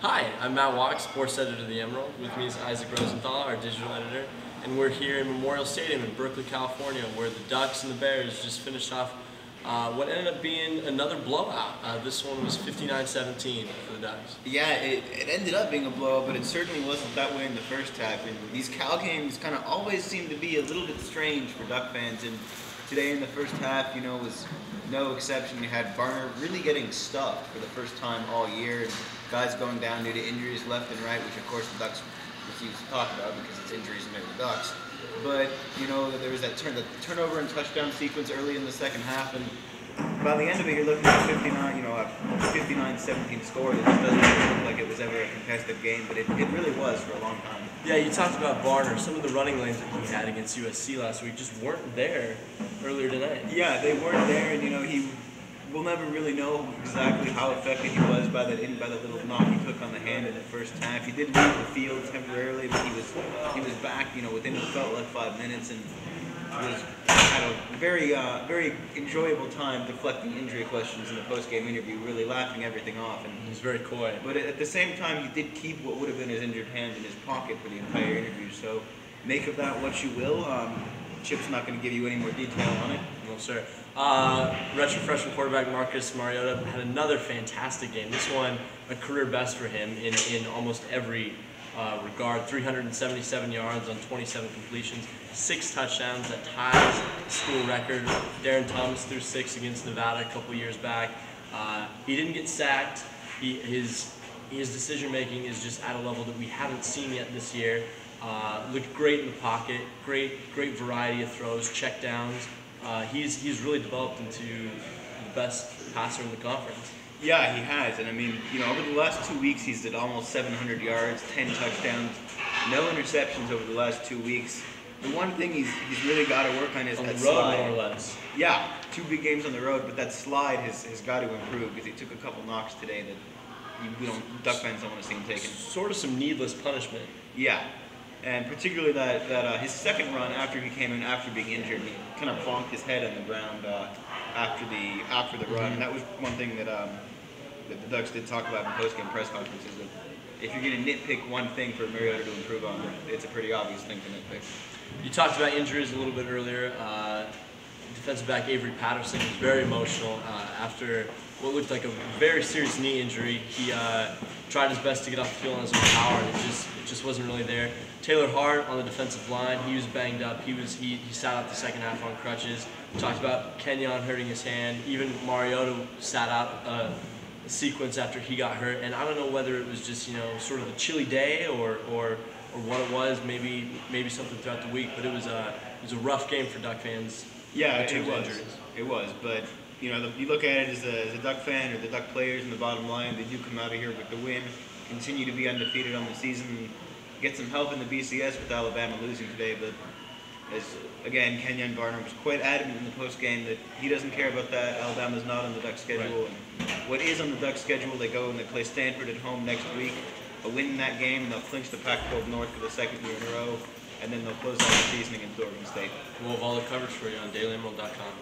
Hi, I'm Matt Walk, sports editor of the Emerald. With me is Isaac Rosenthal, our digital editor, and we're here in Memorial Stadium in Berkeley, California, where the Ducks and the Bears just finished off what ended up being another blowout. This one was 59-17 for the Ducks. Yeah, it ended up being a blowout, but it certainly wasn't that way in the first half. And these Cal games kind of always seem to be a little bit strange for Duck fans. And today in the first half, was no exception. You had Varner really getting stuffed for the first time all year, and guys going down due to injuries left and right, which of course the Ducks refuse to talk about because it's injuries and they're the Ducks. But there was that turnover and touchdown sequence early in the second half, and by the end of it, you're looking at 59-17 score. That just doesn't look like it was ever a contested game, but it really was for a long time. Yeah, you talked about Varner. Some of the running lanes that he had against USC last week just weren't there earlier tonight. Yeah, they weren't there, and we'll never really know exactly how affected he was by the little knock he took on the hand in the first half. He did leave the field temporarily, but he was back, within what felt like 5 minutes, and had a very enjoyable time deflecting injury questions in the post-game interview, really laughing everything off. And he was very quiet. But at the same time, he did keep what would have been his injured hand in his pocket for the entire interview. So make of that what you will. Chip's not going to give you any more detail on it. No, sir. Retro freshman quarterback Marcus Mariota had another fantastic game. This one, a career best for him in almost every regard. 377 yards on 27 completions, 6 touchdowns. That ties the school record. Darren Thomas threw 6 against Nevada a couple years back. He didn't get sacked. His decision making is just at a level that we haven't seen yet this year. Looked great in the pocket. Great variety of throws, check downs. He's really developed into the best passer in the conference. Yeah, he has, and over the last 2 weeks, he's at almost 700 yards, 10 touchdowns, no interceptions over the last 2 weeks. The one thing he's really got to work on is that slide. More or less. Yeah, 2 big games on the road, but that slide has got to improve because he took a couple knocks today that Duck fans don't want to see him taking. Sort of some needless punishment. Yeah. And particularly that his second run after he came in after being injured, he kind of bonked his head on the ground after the run. And that was one thing that the Ducks did talk about in post-game press conferences. That if you're going to nitpick one thing for Mariota to improve on, it's a pretty obvious thing to nitpick. You talked about injuries a little bit earlier. Defensive back Avery Patterson was very emotional after what looked like a very serious knee injury. He tried his best to get off the field on his own power, and it just wasn't really there. Taylor Hart on the defensive line, he was banged up. He sat out the second half on crutches. We talked about Kenyon hurting his hand. Even Mariota sat out a sequence after he got hurt. And I don't know whether it was just sort of a chilly day or what it was. Maybe something throughout the week. But it was a rough game for Duck fans. Yeah, it was. But you look at it as a Duck fan or the Duck players, and the bottom line, they do come out of here with the win, continue to be undefeated on the season, get some help in the BCS with Alabama losing today. But again, Kenyon Varner was quite adamant in the post-game that he doesn't care about that. Alabama's not on the Duck schedule. Right. And what is on the Duck schedule, they go and they play Stanford at home next week. A win in that game, and they'll clinch the Pac-12 North for the second year in a row, and then they'll close out the season against Oregon State. We'll have all the coverage for you on dailyemerald.com.